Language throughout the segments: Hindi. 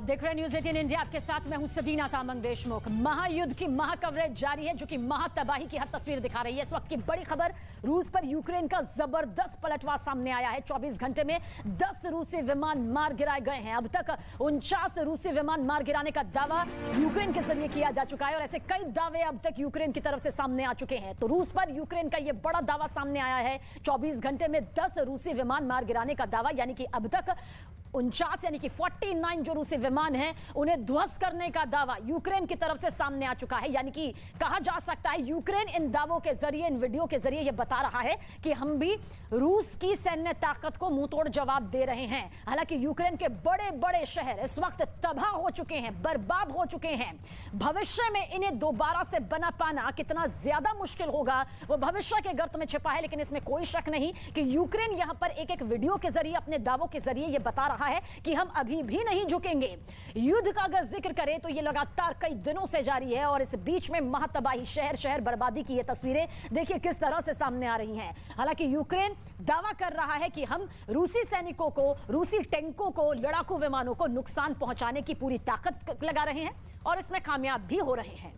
देख रहे न्यूज 18 इंडिया, आपके साथ मैं हूं सबीना तामंग देशमुख। महायुद्ध की महाकवरेज जारी है, जो कि महातबाही की हर तस्वीर दिखा रही है। इस वक्त की बड़ी खबर, रूस पर यूक्रेन का जबरदस्त पलटवार सामने आया है। 24 घंटे में 10 रूसी विमान मार गिराए गए हैं। अब तक 49 रूसी विमान मार गिराने का दावा यूक्रेन के जरिए किया जा चुका है और ऐसे कई दावे अब तक यूक्रेन की तरफ से सामने आ चुके हैं। तो रूस पर यूक्रेन का यह बड़ा दावा सामने आया है। 24 घंटे में 10 रूसी विमान मार गिराने का दावा, यानी कि अब तक 49 यानी कि 49 जो रूसी विमान हैं उन्हें ध्वस्त करने का दावा यूक्रेन की तरफ से सामने आ चुका है। यानी कि कहा जा सकता है यूक्रेन इन दावों के जरिए, इन वीडियो के जरिए यह बता रहा है कि हम भी रूस की सैन्य ताकत को मुंहतोड़ जवाब दे रहे हैं। हालांकि यूक्रेन के बड़े बड़े शहर इस वक्त तबाह हो चुके हैं, बर्बाद हो चुके हैं। भविष्य में इन्हें दोबारा से बना पाना कितना ज्यादा मुश्किल होगा वो भविष्य के गर्त में छिपा है। लेकिन इसमें कोई शक नहीं कि यूक्रेन यहां पर एक एक वीडियो के जरिए, अपने दावों के जरिए यह बता रहा है कि हम अभी भी नहीं झुकेंगे। युद्ध का अगर जिक्र करें तो यह लगातार कई दिनों से जारी है और इस बीच में महातबाही, शहर शहर बर्बादी की ये तस्वीरें देखिए किस तरह से सामने आ रही हैं। हालांकि यूक्रेन दावा कर रहा है कि हम रूसी सैनिकों को, रूसी टैंकों को, लड़ाकू विमानों को नुकसान पहुंचाने की पूरी ताकत लगा रहे हैं और इसमें कामयाब भी हो रहे हैं।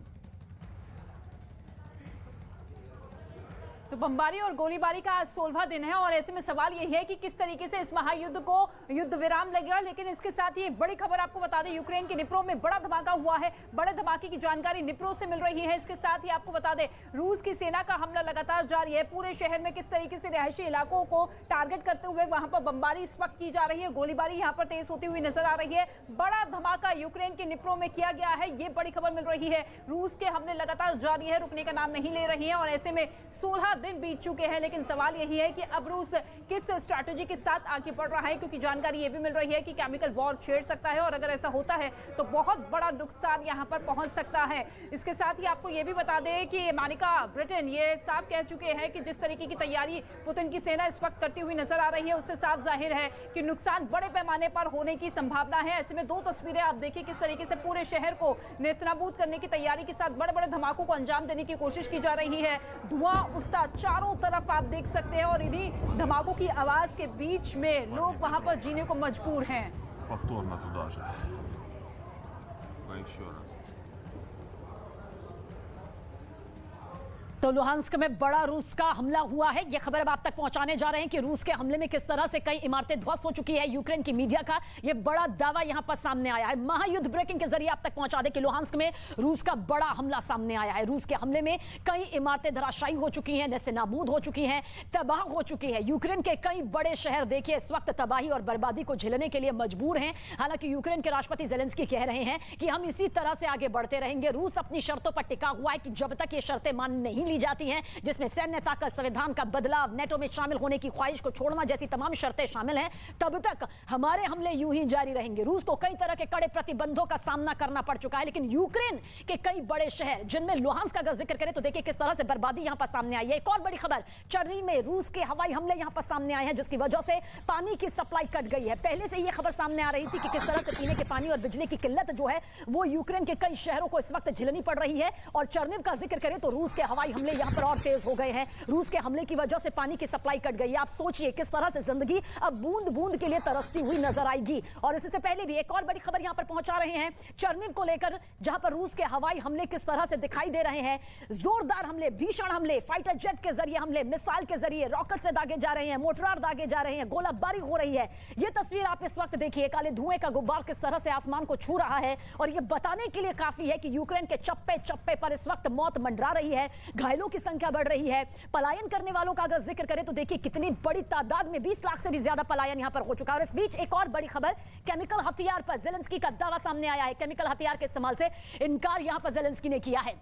तो बमबारी और गोलीबारी का आज 16वां दिन है और ऐसे में सवाल यही है कि किस तरीके से इस महायुद्ध को युद्ध विराम लगेगा। लेकिन इसके साथ ही एक बड़ी खबर आपको बता दें, यूक्रेन के निप्रो में बड़ा धमाका हुआ है। बड़े धमाके की जानकारी निप्रो से मिल रही है। इसके साथ ही आपको बता दें, रूस की सेना का हमला लगातार जारी है। पूरे शहर में किस तरीके से रिहायशी इलाकों को टारगेट करते हुए वहां पर बमबारी इस वक्त की जा रही है। गोलीबारी यहां पर तेज होती हुई नजर आ रही है। बड़ा धमाका यूक्रेन के निप्रो में किया गया है, ये बड़ी खबर मिल रही है। रूस के हमले लगातार जारी है, रुकने का नाम नहीं ले रही है और ऐसे में 16 दिन बीत चुके हैं। लेकिन सवाल यही है कि अब रूस किस स्ट्रैटेजी के साथ आगे बढ़ रहा है, क्योंकि जानकारी यह भी मिल रही है कि केमिकल वॉर छेड़ सकता है और अगर ऐसा होता है तो बहुत बड़ा नुकसान यहां पर पहुंच सकता है। इसके साथ ही आपको यह भी बता दें कि अमेरिका, ब्रिटेन ये साफ कह चुके हैं कि जिस तरीके की तैयारी पुतिन की सेना इस वक्त करती हुई नजर आ रही है, उससे साफ जाहिर है कि नुकसान बड़े पैमाने पर होने की संभावना है। ऐसे में 2 तस्वीरें आप देखिए किस तरीके से पूरे शहर को नेस्तनाबूद करने की तैयारी के साथ बड़े बड़े धमाकों को अंजाम देने की कोशिश की जा रही है। धुआं उठता चारों तरफ आप देख सकते हैं और इन्हीं धमाकों की आवाज के बीच में लोग वहां पर जीने को मजबूर हैं। Повторно туда же. Еще раз. तो लुहांस्क में बड़ा रूस का हमला हुआ है। यह खबर अब आप तक पहुंचाने जा रहे हैं कि रूस के हमले में किस तरह से कई इमारतें ध्वस्त हो चुकी है। यूक्रेन की मीडिया का यह बड़ा दावा यहां पर सामने आया है। महायुद्ध ब्रेकिंग के जरिए आप तक पहुंचा दें कि लुहांस्क में रूस का बड़ा हमला सामने आया है। रूस के हमले में कई इमारतें धराशायी हो चुकी हैं, नेस्तनाबूद हो चुकी हैं, तबाह हो चुकी है। यूक्रेन के कई बड़े शहर देखिए इस वक्त तबाही और बर्बादी को झेलने के लिए मजबूर हैं। हालांकि यूक्रेन के राष्ट्रपति ज़ेलेंस्की कह रहे हैं कि हम इसी तरह से आगे बढ़ते रहेंगे। रूस अपनी शर्तों पर टिका हुआ है कि जब तक ये शर्तें मान नहीं ली जाती हैं, जिसमें सैन्य ताकत, संविधान का बदलाव, नेटो में शामिल होने की ख्वाहिश को छोड़ना जैसी तमाम शर्तें शामिल हैं, तब तक हमारे हमले यूं ही जारी रहेंगे। रूस को कई तरह के कड़े प्रतिबंधों का सामना करना पड़ चुका है। लेकिन यूक्रेन के कई बड़े शहर, जिनमें लुहांस्क का अगर जिक्र करें तो देखिए किस तरह से बर्बादी यहां पर सामने आई है। एक और बड़ी खबर, चर्नी में रूस के हवाई हमले यहां पर सामने आए हैं, जिसकी वजह से पानी की सप्लाई कट गई है। पहले से यह खबर सामने आ रही थी कि किस तरह से पीने के पानी और बिजली की किल्लत जो है वो यूक्रेन के कई शहरों को इस वक्त झेलनी पड़ रही है। और चर्निव का जिक्र करें तो रूस के हवाई हमले यहां पर और तेज हो गए हैं। रूस के हमले की वजह से पानी की सप्लाई कट गई है। आप सोचिए किस तरह से जिंदगी अब बूंद बूंद के लिए तरसती हुई नजर आएगी। और इससे पहले भी एक और बड़ी खबर यहां पर पहुंचा रहे हैं चर्निव को लेकर, जहां पर रूस के हवाई हमले किस तरह से दिखाई दे रहे हैं। जोरदार हमले, भीषण हमले, फाइटर जेट के जरिए हमले, मिसाइल के जरिए, रॉकेट से दागे जा रहे हैं, मोर्टार दागे जा रहे हैं, गोलाबारी हो रही है। यह तस्वीर आप इस वक्त देखिए, काले धुएं का गुब्बार किस तरह से आसमान को छू रहा है। और यह बताने के लिए काफी है कि यूक्रेन के चप्पे चप्पे पर इस वक्त मौत मंडरा रही है, घायलों की संख्या बढ़ रही है। पलायन करने वालों का अगर जिक्र करें तो देखिए कितनी बड़ी तादाद में 20 लाख से भी ज्यादा पलायन यहां पर हो चुका है। और इस बीच एक और बड़ी खबर, केमिकल हथियार पर ज़ेलेंस्की का दावा सामने आया है। केमिकल हथियार के इस्तेमाल से इनकार यहां पर ज़ेलेंस्की ने किया है।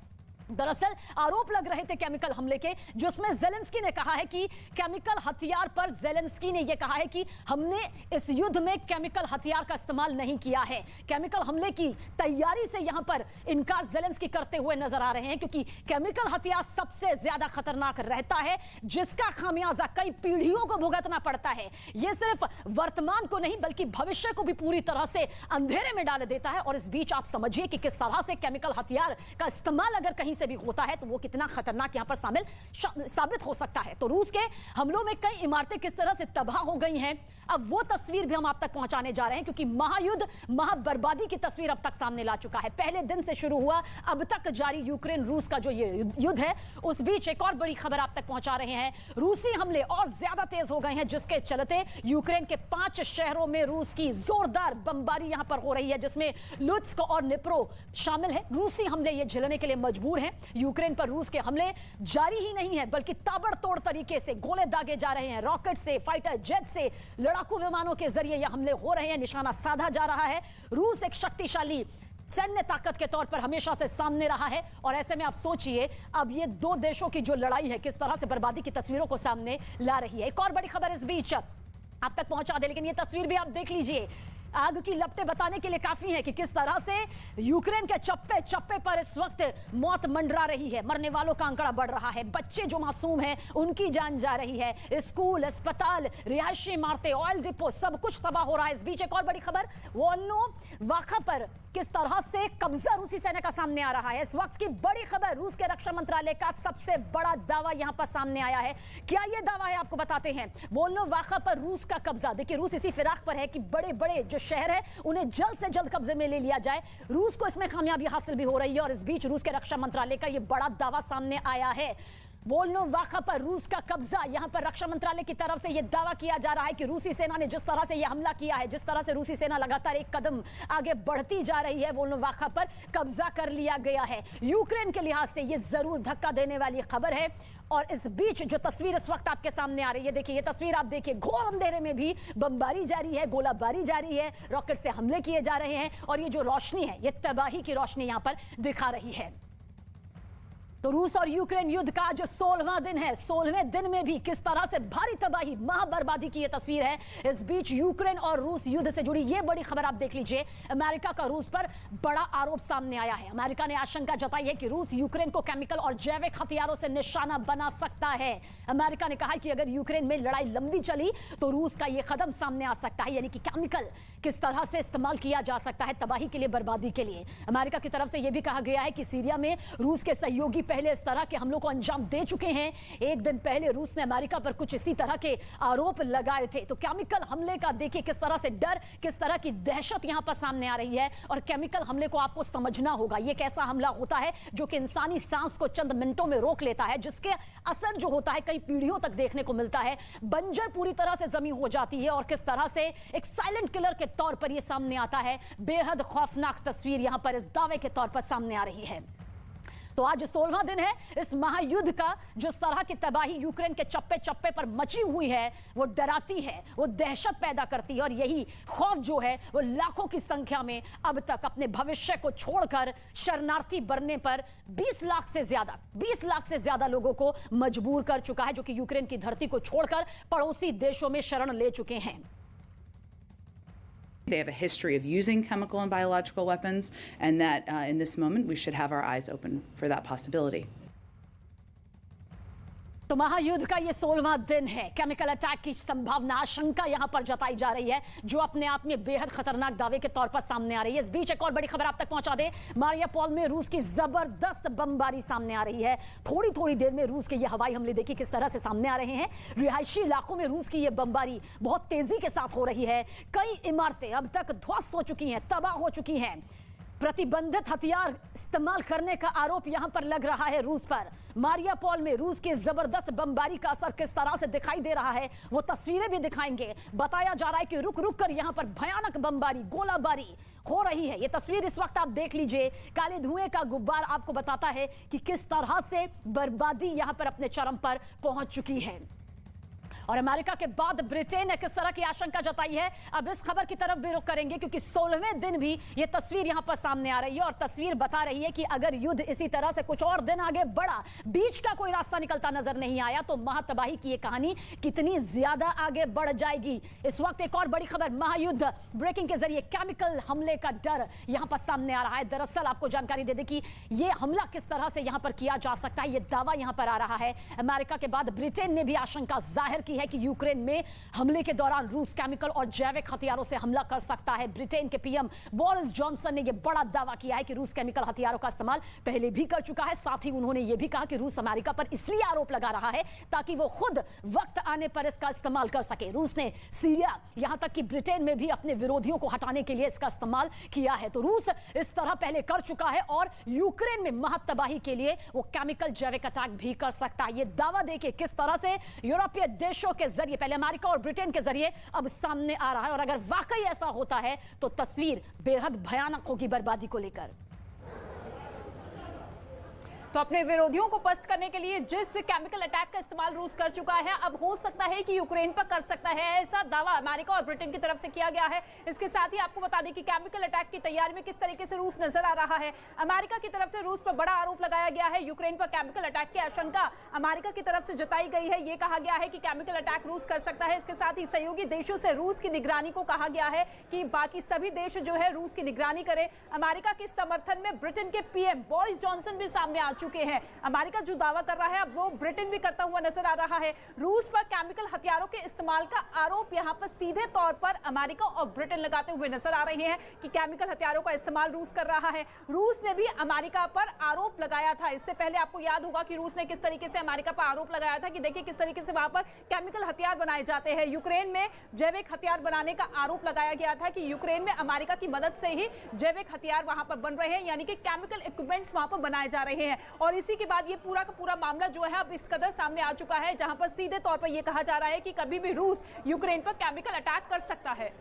दरअसल आरोप लग रहे थे केमिकल हमले के, जिसमें ज़ेलेंस्की ने कहा है कि केमिकल हथियार पर ज़ेलेंस्की ने यह कहा है कि हमने इस युद्ध में केमिकल हथियार का इस्तेमाल नहीं किया है। केमिकल हमले की तैयारी से यहां पर इनकार ज़ेलेंस्की करते हुए नजर आ रहे हैं, क्योंकि केमिकल हथियार सबसे ज्यादा खतरनाक रहता है, जिसका खामियाजा कई पीढ़ियों को भुगतना पड़ता है। यह सिर्फ वर्तमान को नहीं बल्कि भविष्य को भी पूरी तरह से अंधेरे में डाल देता है। और इस बीच आप समझिए कि किस तरह से केमिकल हथियार का इस्तेमाल अगर कहीं से भी होता है तो वो कितना खतरनाक यहां पर साबित हो सकता है। तो रूस के हमलों में कई इमारतें किस तरह से तबाह हो गई हैं, अब वो तस्वीर भी हम आप तक पहुंचाने जा रहे हैं, क्योंकि महायुद्ध, महाबर्बादी की तस्वीर अब तक सामने ला चुका है। पहले दिन से शुरू हुआ अब तक जारी यूक्रेन रूस का जो ये युद्ध है, उस बीच एक और बड़ी खबर आप तक पहुंचा रहे हैं। रूसी हमले और ज्यादा तेज हो गए हैं, जिसके चलते यूक्रेन के 5 शहरों में रूस की जोरदार बमबारी यहां पर हो रही है, जिसमें लुत्स्क और निप्रो शामिल है। रूसी हमले ये झेलने के लिए मजबूर हैं। यूक्रेन पर रूस के हमले जारी ही नहीं है, बल्कि ताबड़तोड़ तरीके से गोले दागे जा रहे हैं। रॉकेट से, फाइटर जेट से, लड़ाकू विमानों के जरिए ये हमले हो रहे हैं, निशाना साधा जा रहा है। रूस एक शक्तिशाली सैन्य ताकत के तौर पर हमेशा से सामने रहा है, और ऐसे में आप सोचिए अब ये दो देशों की जो लड़ाई है किस तरह से बर्बादी की तस्वीरों को सामने ला रही है। एक और बड़ी खबर इस बीच आप तक पहुंचा दे, लेकिन ये तस्वीर भी आप देख लीजिए। आग की लपटें बताने के लिए काफी है कि किस तरह से यूक्रेन के चप्पे चप्पे पर इस वक्त मौत मंडरा रही है। मरने वालों का आंकड़ा बढ़ रहा है, बच्चे जो मासूम हैं उनकी जान जा रही है। स्कूल, अस्पताल, रिहायशी इमारतें, ऑयल डिपो, सब कुछ तबाह हो रहा है। इस बीच एक और बड़ी खबर, वोल्नो-वाखा पर किस तरह से कब्जा रूसी सेना का सामने आ रहा है। इस वक्त की बड़ी खबर, रूस के रक्षा मंत्रालय का सबसे बड़ा दावा यहां पर सामने आया है। क्या यह दावा है आपको बताते हैं। वोल्नो-वाखा पर रूस का कब्जा, देखिए रूस इसी फिराक पर है कि बड़े बड़े जो शहर है उन्हें जल्द से जल्द कब्जे में ले लिया जाए। रूस को इसमें कामयाबी हासिल भी हो रही है, और इस बीच रूस के रक्षा मंत्रालय का यह बड़ा दावा सामने आया है। वोल्नो-वाखा पर रूस का कब्जा, यहां पर रक्षा मंत्रालय की तरफ से यह दावा किया जा रहा है कि रूसी सेना ने जिस तरह से यह हमला किया है, जिस तरह से रूसी सेना लगातार एक कदम आगे बढ़ती जा रही है, वोल्नो-वाखा पर कब्जा कर लिया गया है। यूक्रेन के लिहाज से यह जरूर धक्का देने वाली खबर है। और इस बीच जो तस्वीर इस वक्त आपके सामने आ रही है, देखिए ये तस्वीर आप देखिए, घोर अंधेरे में भी बमबारी जारी है, गोलाबारी जारी है, रॉकेट से हमले किए जा रहे हैं, और ये जो रोशनी है ये तबाही की रोशनी यहां पर दिखा रही है। तो रूस और यूक्रेन युद्ध का जो 16वां दिन है, 16वें दिन में भी किस तरह से भारी तबाही, महाबर्बादी की यह तस्वीर है। इस बीच यूक्रेन और रूस युद्ध से जुड़ी यह बड़ी खबर आप देख लीजिए। अमेरिका का रूस पर बड़ा आरोप सामने आया है। अमेरिका ने आशंका जताई है कि रूस यूक्रेन को केमिकल और जैविक हथियारों से निशाना बना सकता है। अमेरिका ने कहा कि अगर यूक्रेन में लड़ाई लंबी चली तो रूस का यह कदम सामने आ सकता है, यानी कि केमिकल किस तरह से इस्तेमाल किया जा सकता है तबाही के लिए, बर्बादी के लिए। अमेरिका की तरफ से यह भी कहा गया है कि सीरिया में रूस के सहयोगी पहले इस तरह के हमलों को अंजाम दे चुके हैं। एक दिन पहले रूस ने अमेरिका पर कुछ इसी तरह के आरोप लगाए थे। तो केमिकल हमले का देखिए किस तरह से डर, किस तरह की दहशत यहां पर सामने आ रही है। और केमिकल हमले को आपको समझना होगा, यह एक ऐसा हमला होता है जो कि इंसानी सांस को चंद मिनटों में रोक लेता है, जिसके असर जो होता है कई पीढ़ियों तक देखने को मिलता है। बंजर पूरी तरह से जमीन हो जाती है, और किस तरह से एक साइलेंट किलर के तौर पर यह सामने आता है। बेहद खौफनाक तस्वीर यहां पर इस दावे के तौर पर सामने आ रही है। तो आज 16वां दिन है इस महायुद्ध का। जिस तरह की तबाही यूक्रेन के चप्पे चप्पे पर मची हुई है, वो डराती है, वो दहशत पैदा करती है, और यही खौफ जो है वो लाखों की संख्या में अब तक अपने भविष्य को छोड़कर शरणार्थी बनने पर 20 लाख से ज्यादा लोगों को मजबूर कर चुका है, जो कि यूक्रेन की धरती को छोड़कर पड़ोसी देशों में शरण ले चुके हैं। They have a history of using chemical and biological weapons, and that in this moment we should have our eyes open for that possibility. तो महायुद्ध का ये 16वां दिन है। केमिकल अटैक की संभावना, आशंका यहां पर जताई जा रही है, जो अपने आप में बेहद खतरनाक दावे के तौर पर सामने आ रही है। इस बीच एक और बड़ी खबर आप तक पहुंचा दे, मारियापोल में रूस की जबरदस्त बमबारी सामने आ रही है। थोड़ी थोड़ी देर में रूस के ये हवाई हमले देखिए किस तरह से सामने आ रहे हैं। रिहायशी इलाकों में रूस की ये बमबारी बहुत तेजी के साथ हो रही है। कई इमारतें अब तक ध्वस्त हो चुकी हैं, तबाह हो चुकी हैं। प्रतिबंधित हथियार इस्तेमाल करने का आरोप यहां पर लग रहा है रूस पर। मारियापोल में रूस की जबरदस्त बमबारी का असर किस तरह से दिखाई दे रहा है, वो तस्वीरें भी दिखाएंगे। बताया जा रहा है कि रुक रुक कर यहां पर भयानक बमबारी, गोलाबारी हो रही है। ये तस्वीर इस वक्त आप देख लीजिए। काले धुएं का गुब्बार आपको बताता है कि किस तरह से बर्बादी यहां पर अपने चरम पर पहुंच चुकी है। और अमेरिका के बाद ब्रिटेन ने किस तरह की आशंका जताई है, अब इस खबर की तरफ भी रुख करेंगे, क्योंकि 16वें दिन भी ये तस्वीर यहां पर सामने आ रही है। और तस्वीर बता रही है कि अगर युद्ध इसी तरह से कुछ और दिन आगे बढ़ा, बीच का कोई रास्ता निकलता नजर नहीं आया, तो महातबाही की ये कहानी कितनी ज्यादा आगे बढ़ जाएगी। इस वक्त एक और बड़ी खबर, महायुद्ध ब्रेकिंग के जरिए केमिकल हमले का डर यहां पर सामने आ रहा है। दरअसल आपको जानकारी दे दें कि यह हमला किस तरह से यहां पर किया जा सकता है, यह दावा यहां पर आ रहा है। अमेरिका के बाद ब्रिटेन ने भी आशंका जाहिर की है कि यूक्रेन में हमले के दौरान रूस केमिकल और जैविक हथियारों से हमला कर सकता है। ब्रिटेन के पीएम बोरिस जॉनसन ने यह बड़ा दावा किया है कि रूस केमिकल हथियारों का इस्तेमाल पहले भी कर चुका है। साथ ही उन्होंने यह भी कहा कि रूस अमेरिका पर इसलिए आरोप लगा रहा है ताकि वो खुद वक्त आने पर इसका इस्तेमाल कर सके। रूस ने सीरिया, यहां तक कि ब्रिटेन में भी अपने विरोधियों को हटाने के लिए इसका इस्तेमाल किया है। तो रूस इस तरह पहले कर चुका है और यूक्रेन में महत्तबाही तबाही के लिए वो केमिकल जैविक अटैक भी कर सकता है। ये दावा देखिए किस तरह से यूरोपीय देशों के जरिए, पहले अमेरिका और ब्रिटेन के जरिए, अब सामने आ रहा है। और अगर वाकई ऐसा होता है तो तस्वीर बेहद भयानक होगी बर्बादी को लेकर। तो अपने विरोधियों को पस्त करने के लिए जिस केमिकल अटैक का इस्तेमाल रूस कर चुका है, अब हो सकता है कि यूक्रेन पर कर सकता है, ऐसा दावा अमेरिका और ब्रिटेन की तरफ से किया गया है। इसके साथ ही आपको बता दें कि केमिकल अटैक की तैयारी में किस तरीके से रूस नजर आ रहा है। अमेरिका की तरफ से रूस पर बड़ा आरोप लगाया गया है। यूक्रेन पर केमिकल अटैक की आशंका अमेरिका की तरफ से जताई गई है। यह कहा गया है कि केमिकल अटैक रूस कर सकता है। इसके साथ ही सहयोगी देशों से रूस की निगरानी को कहा गया है कि बाकी सभी देश जो है रूस की निगरानी करें। अमेरिका के समर्थन में ब्रिटेन के पीएम बोरिस जॉनसन भी सामने आ चुके हैं। अमेरिका जो दावा कर रहा है अब वो ब्रिटेन भी करता हुआ नजर आ रहा है। रूस पर केमिकल हथियारों के इस्तेमाल का आरोप यहां पर सीधे तौर पर अमेरिका और ब्रिटेन लगाते हुए नजर आ रहे हैं कि केमिकल हथियारों का इस्तेमाल रूस कर रहा है। रूस ने भी अमेरिका पर आरोप लगाया था। इससे पहले आपको याद होगा कि रूस ने किस तरीके से अमेरिका पर आरोप लगाया था कि देखिए किस तरीके से वहां पर केमिकल हथियार बनाए जाते हैं। यूक्रेन में जैविक हथियार बनाने का आरोप लगाया गया था कि यूक्रेन में अमेरिका की मदद से ही जैविक हथियार वहां पर बन रहे हैं, यानी कि केमिकल इक्विपमेंट्स वहां पर बनाए जा रहे हैं। और इसी के बाद ये पूरा का पूरा मामला जो है अब इस कदर सामने आ चुका है, जहां पर सीधे तौर पर यह कहा जा रहा है कि कभी भी रूस यूक्रेन पर केमिकल अटैक कर सकता है।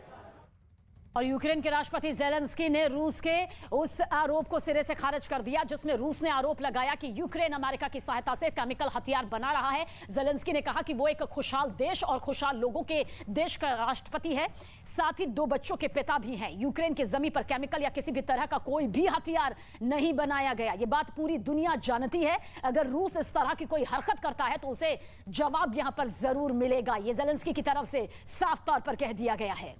और यूक्रेन के राष्ट्रपति ज़ेलेंस्की ने रूस के उस आरोप को सिरे से खारिज कर दिया जिसमें रूस ने आरोप लगाया कि यूक्रेन अमेरिका की सहायता से केमिकल हथियार बना रहा है। ज़ेलेंस्की ने कहा कि वो एक खुशहाल देश और खुशहाल लोगों के देश का राष्ट्रपति है, साथ ही 2 बच्चों के पिता भी हैं। यूक्रेन की जमीन पर केमिकल या किसी भी तरह का कोई भी हथियार नहीं बनाया गया। ये बात पूरी दुनिया जानती है। अगर रूस इस तरह की कोई हरकत करता है तो उसे जवाब यहां पर जरूर मिलेगा। ये ज़ेलेंस्की की तरफ से साफ तौर पर कह दिया गया है।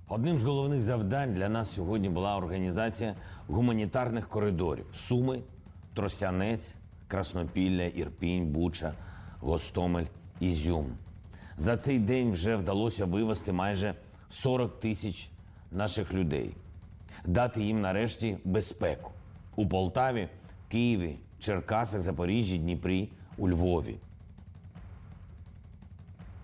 Одним з головних завдань для нас сьогодні була організація гуманітарних коридорів Суми, Тростянець, Краснопілля, Ірпінь, Буча, Гостомель, Ізюм. За цей день вже вдалося вивезти майже 40 тисяч наших людей, дати їм нарешті безпеку у Полтаві, Києві, Черкасах, Запоріжжі, Дніпрі, у Львові.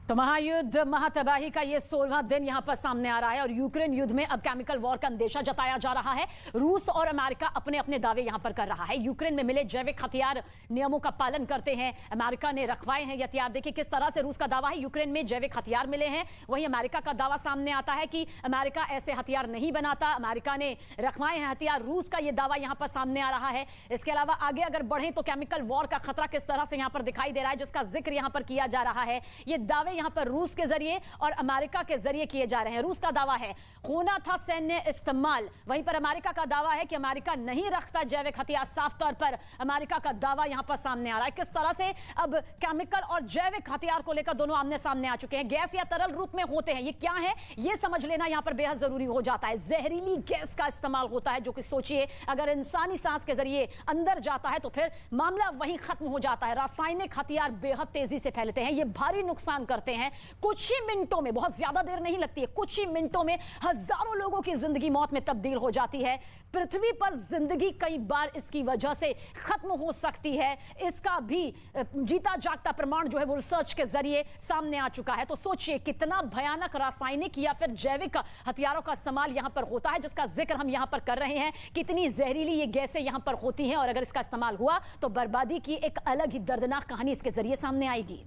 तो महायुद्ध, महातबाही का ये 16वां दिन यहां पर सामने आ रहा है और यूक्रेन युद्ध में अब केमिकल वॉर का अंदेशा जताया जा रहा है। रूस और अमेरिका अपने अपने दावे यहां पर कर रहा है। यूक्रेन में मिले जैविक हथियार नियमों का पालन करते हैं। अमेरिका ने रखवाए हैं ये हथियार। देखिए किस तरह से रूस का दावा है यूक्रेन में जैविक हथियार मिले हैं, वहीं अमेरिका का दावा सामने आता है कि अमेरिका ऐसे हथियार नहीं बनाता, अमेरिका ने रखवाए हैं हथियार। रूस का यह दावा यहां पर सामने आ रहा है। इसके अलावा आगे अगर बढ़े तो केमिकल वॉर का खतरा किस तरह से यहां पर दिखाई दे रहा है, जिसका जिक्र यहां पर किया जा रहा है। ये दावे यहां पर रूस के जरिए और अमेरिका के जरिए किए जा रहे हैं। रूस का दावा है होना था सैन्य इस्तेमाल, वहीं पर अमेरिका का दावा है कि अमेरिका नहीं रखता जैविक हथियार। साफ तौर पर अमेरिका का दावा यहां पर सामने आ रहा है। किस तरह से अब केमिकल और जैविक हथियार को लेकर दोनों आमने सामने आ चुके हैं। गैस या तरल रूप में होते हैं, ये क्या है ये समझ लेना यहां पर बेहद जरूरी हो जाता है। जहरीली गैस का इस्तेमाल होता है, जो कि सोचिए अगर इंसानी सांस के जरिए अंदर जाता है तो फिर मामला वहीं खत्म हो जाता है। रासायनिक हथियार बेहद तेजी से फैलते हैं, ये भारी नुकसान करते हैं। कुछ ही मिनटों में, बहुत ज्यादा देर नहीं लगती है, कुछ ही मिनटों में हजारों लोगों की जिंदगी मौत में तब्दील हो जाती है। पृथ्वी पर जिंदगी कई बार इसकी वजह से खत्म हो सकती है। इसका भी जीता जागता प्रमाण जो है वो रिसर्च के जरिए सामने आ चुका है। तो सोचिए कितना भयानक रासायनिक या फिर जैविक हथियारों का इस्तेमाल यहां पर होता है, जिसका जिक्र हम यहां पर कर रहे हैं। कितनी जहरीली ये गैसें यहां पर होती हैं और अगर इसका इस्तेमाल हुआ तो बर्बादी की एक अलग ही दर्दनाक कहानी इसके जरिए सामने आएगी।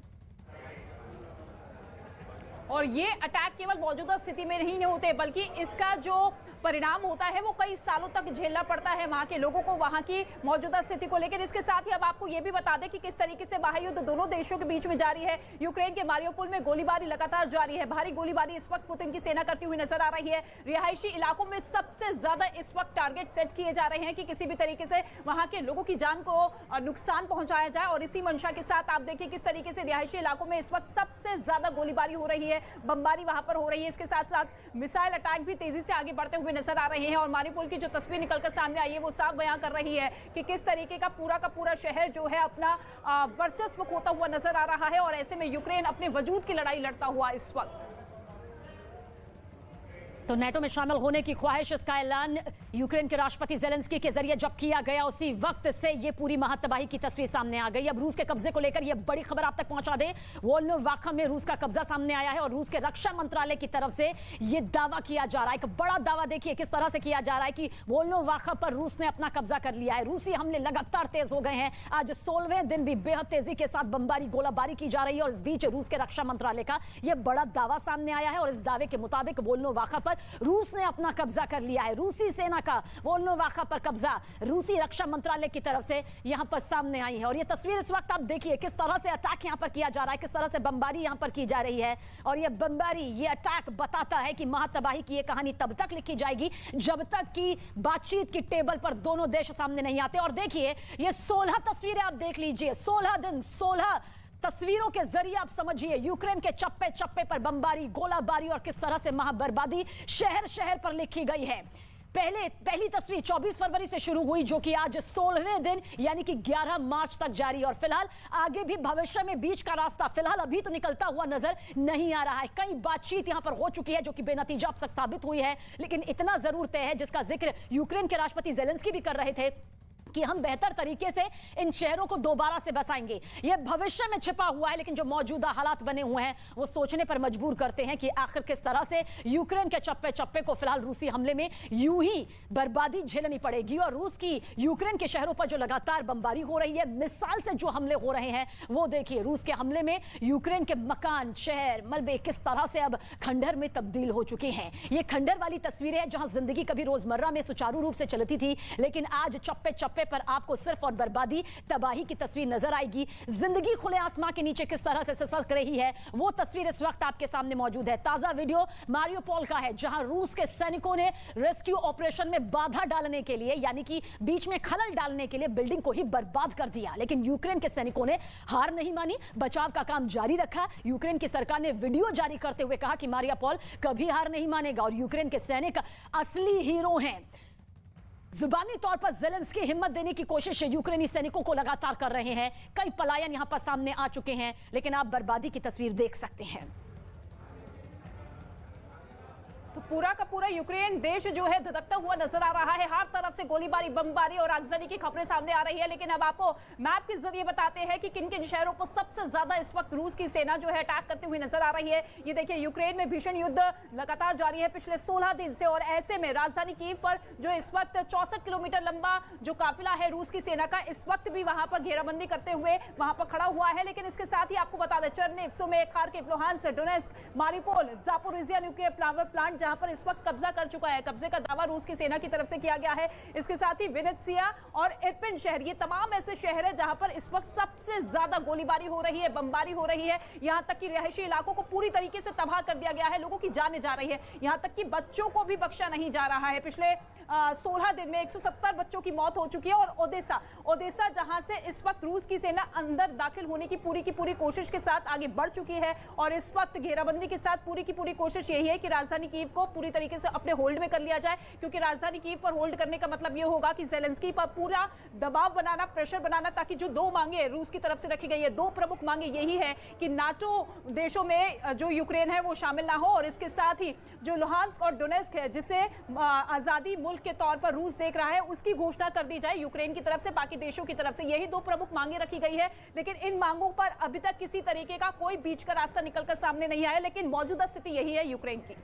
और ये अटैक केवल मौजूदा स्थिति में नहीं होते, बल्कि इसका जो परिणाम होता है वो कई सालों तक झेलना पड़ता है वहां के लोगों को, वहां की मौजूदा स्थिति को लेकर। इसके साथ ही अब आपको ये भी बता दें कि किस तरीके से महायुद्ध दोनों देशों के बीच में जारी है। यूक्रेन के मारियोपोल में गोलीबारी लगातार जारी है। भारी गोलीबारी इस वक्त पुतिन की सेना करती हुई नजर आ रही है। रिहायशी इलाकों में सबसे ज्यादा इस वक्त टारगेट सेट किए जा रहे हैं कि किसी भी तरीके से वहां के लोगों की जान को नुकसान पहुंचाया जाए। और इसी मंशा के साथ आप देखिए किस तरीके से रिहायशी इलाकों में इस वक्त सबसे ज्यादा गोलीबारी हो रही है, बमबारी वहां पर हो रही है। इसके साथ साथ मिसाइल अटैक भी तेजी से आगे बढ़ते हुए हुए नजर आ रहे हैं और मारिउपोल की जो तस्वीर निकलकर सामने आई है वो साफ बयां कर रही है कि किस तरीके का पूरा शहर जो है अपना वर्चस्व खोता हुआ नजर आ रहा है और ऐसे में यूक्रेन अपने वजूद की लड़ाई लड़ता हुआ इस वक्त। तो नेटो में शामिल होने की ख्वाहिश, इसका ऐलान यूक्रेन के राष्ट्रपति जेलेंस्की के जरिए जब किया गया उसी वक्त से ये पूरी महातबाही की तस्वीर सामने आ गई। अब रूस के कब्जे को लेकर ये बड़ी खबर आप तक पहुंचा दें, वोल्नोवाखा में रूस का कब्जा सामने आया है और रूस के रक्षा मंत्रालय की तरफ से ये दावा किया जा रहा है, एक बड़ा दावा देखिए किस तरह से किया जा रहा है कि वोल्नोवाखा पर रूस ने अपना कब्जा कर लिया है। रूसी हमले लगातार तेज हो गए हैं, आज 16वें दिन भी बेहद तेजी के साथ बमबारी गोलाबारी की जा रही है और इस बीच रूस के रक्षा मंत्रालय का यह बड़ा दावा सामने आया है और इस दावे के मुताबिक वोल्नोवाखा पर रूस ने अपना कब्जा कर लिया है। रूसी सेना का वोल्नोवाखा पर कब्जा रूसी रक्षा मंत्रालय की तरफ से यहां पर सामने आई है और ये तस्वीर इस वक्त आप देखिए किस तरह से अटैक यहां पर किया जा रहा है, किस तरह से बमबारी यहां पर की जा रही है और ये बमबारी, ये अटैक बताता है कि महातबाही की ये कहानी तब तक लिखी जाएगी जब तक कि बातचीत की टेबल पर दोनों देश सामने नहीं आते। और देखिए ये 16 तस्वीरें आप देख लीजिए, 16 दिन 16 तस्वीरों के जरिए आप समझिए यूक्रेन के चप्पे चप्पे पर बमबारी गोलाबारी और किस तरह से महाबर्बादी शहर शहर पर लिखी गई है। पहली तस्वीर 24 फरवरी से शुरू हुई जो कि आज 16वें दिन यानी कि 11 मार्च तक जारी और फिलहाल आगे भी भविष्य में बीच का रास्ता फिलहाल अभी तो निकलता हुआ नजर नहीं आ रहा है। कई बातचीत यहां पर हो चुकी है जो कि बेनतीजा अब तक साबित हुई है, लेकिन इतना जरूर तय है जिसका जिक्र यूक्रेन के राष्ट्रपति जेलेंस्की भी कर रहे थे कि हम बेहतर तरीके से इन शहरों को दोबारा से बसाएंगे। यह भविष्य में छिपा हुआ है लेकिन जो मौजूदा हालात बने हुए हैं वो सोचने पर मजबूर करते हैं कि आखिर किस तरह से यूक्रेन के चप्पे चप्पे को फिलहाल रूसी हमले में यूं ही बर्बादी झेलनी पड़ेगी और रूस की यूक्रेन के शहरों पर जो लगातार बमबारी हो रही है, मिसाइल से जो हमले हो रहे हैं वो देखिए। रूस के हमले में यूक्रेन के मकान, शहर, मलबे किस तरह से अब खंडहर में तब्दील हो चुके हैं। ये खंडहर वाली तस्वीरें हैं जहां जिंदगी कभी रोजमर्रा में सुचारू रूप से चलती थी लेकिन आज चप्पे चप्पे पर आपको सिर्फ और बर्बादी तबाही की तस्वीर नजर आएगी। जिंदगी खुले आसमां के नीचे किस तरह से सिसक रही है वो तस्वीर इस वक्त आपके सामने मौजूद है। ताजा वीडियो मारिउपोल का है जहां रूस के सैनिकों ने रेस्क्यू ऑपरेशन में बाधा डालने के लिए यानी कि बीच में खलल डालने के लिए बिल्डिंग को ही बर्बाद कर दिया, लेकिन यूक्रेन के सैनिकों ने हार नहीं मानी, बचाव का काम जारी रखा। यूक्रेन की सरकार ने वीडियो जारी करते हुए कहा कि मारिउपोल कभी हार नहीं मानेगा और यूक्रेन के सैनिक असली हीरो हैं। जुबानी तौर पर जेलेंस्की हिम्मत देने की कोशिश यूक्रेनी सैनिकों को लगातार कर रहे हैं। कई पलायन यहां पर सामने आ चुके हैं लेकिन आप बर्बादी की तस्वीर देख सकते हैं। तो पूरा का पूरा यूक्रेन देश जो है धधकता हुआ नजर आ रहा है, हर तरफ से गोलीबारी, बमबारी और आगजनी की खबरें सामने आ रही है। लेकिन अब आपको मैप के जरिए बताते हैं कि किन किन शहरों पर सबसे ज्यादा इस वक्त रूस की सेना जो है अटैक करती हुई नजर आ रही है। ये देखिए यूक्रेन में भीषण युद्ध लगातार जारी है पिछले 16 दिन से और ऐसे में राजधानी कीव पर जो इस वक्त 64 किलोमीटर लंबा जो काफिला है रूस की सेना का इस वक्त भी वहां पर घेराबंदी करते हुए वहां पर खड़ा हुआ है। लेकिन इसके साथ ही आपको बता दें Chernihiv, Sumy, Kharkiv, Luhansk, Donetsk, Mariupol, Zaporizhzhia nuclear power plant जहां पर इस वक्त कब्जा कर चुका है, कब्जे का दावा रूस की सेना की तरफ से किया गया है। इसके साथ ही विनित्सिया और इर्पिन शहर, ये तमाम ऐसे शहर है जहां पर इस वक्त सबसे ज्यादा गोलीबारी हो रही है, बमबारी हो रही है। यहां तक कि रिहायशी इलाकों को पूरी तरीके से तबाह कर दिया गया है, लोगों की जान जा रही है, यहां तक कि बच्चों को भी बख्शा नहीं जा रहा है। पिछले 16 दिन में 170 बच्चों की मौत हो चुकी है और ओदेसा जहां से इस वक्त रूस की सेना अंदर दाखिल होने की पूरी कोशिश के साथ आगे बढ़ चुकी है और इस वक्त घेराबंदी के साथ पूरी की पूरी कोशिश यही है कि राजधानी कीव को पूरी तरीके से अपने होल्ड में कर लिया जाए, क्योंकि राजधानी कीव पर होल्ड करने का मतलब यह होगा कि जेलेंस्की पर पूरा दबाव बनाना, प्रेशर बनाना, ताकि जो दो मांगे रूस की तरफ से रखी गई है, दो प्रमुख मांगे यही है कि नाटो देशों में जो यूक्रेन है वो शामिल ना हो और इसके साथ ही जो लुहांस्क और डोनेट्स्क है जिसे आजादी मुल्क के तौर पर रूस देख रहा है उसकी घोषणा कर दी जाए यूक्रेन की तरफ से, बाकी देशों की तरफ से। यही दो प्रमुख मांगे रखी गई है, लेकिन इन मांगों पर अभी तक किसी तरीके का कोई बीच का रास्ता निकलकर सामने नहीं आया। लेकिन मौजूदा स्थिति यही है यूक्रेन की।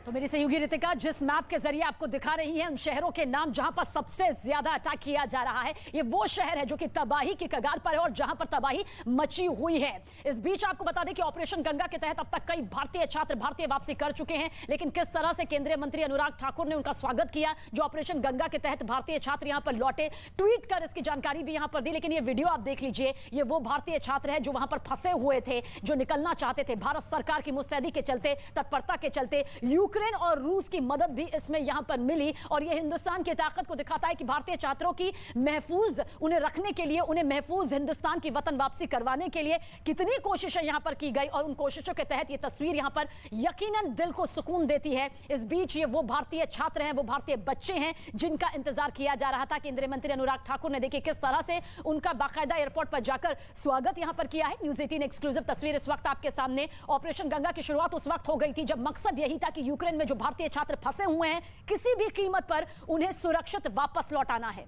तो मेरी सहयोगी रितिका जिस मैप के जरिए आपको दिखा रही है उन शहरों के नाम जहां पर सबसे ज्यादा अटैक किया जा रहा है, ये वो शहर है जो कि तबाही की कगार पर है और जहां पर तबाही मची हुई है। इस बीच आपको बता दें कि ऑपरेशन गंगा के तहत अब तक कई भारतीय छात्र भारतीय वापसी कर चुके हैं, लेकिन किस तरह से केंद्रीय मंत्री अनुराग ठाकुर ने उनका स्वागत किया जो ऑपरेशन गंगा के तहत भारतीय छात्र यहां पर लौटे, ट्वीट कर इसकी जानकारी भी यहां पर दी। लेकिन ये वीडियो आप देख लीजिए, ये वो भारतीय छात्र है जो वहां पर फंसे हुए थे, जो निकलना चाहते थे, भारत सरकार की मुस्तैदी के चलते, तत्परता के चलते यूक्रेन यूक्रेन और रूस की मदद भी इसमें यहां पर मिली और यह हिंदुस्तान की ताकत को दिखाता है कि भारतीय छात्रों की महफूज उन्हें रखने के लिए, उन्हें महफूज हिंदुस्तान की वतन वापसी करवाने के लिए कितनी कोशिशें यहां पर की गई और उन कोशिशों के तहत यह तस्वीर यहां पर यकीनन दिल को सुकून देती है। इस बीच ये वो भारतीय छात्र हैं, वो भारतीय बच्चे हैं जिनका इंतजार किया जा रहा था। केंद्रीय मंत्री अनुराग ठाकुर ने देखिए किस तरह से उनका बाकायदा एयरपोर्ट पर जाकर स्वागत यहां पर किया है। न्यूज़ 18 एक्सक्लूसिव तस्वीर इस वक्त आपके सामने। ऑपरेशन गंगा की शुरुआत उस वक्त हो गई थी जब मकसद यही था कि यूक्रेन में जो भारतीय छात्र फंसे हुए हैं किसी भी कीमत पर उन्हें सुरक्षित वापस लौटाना है।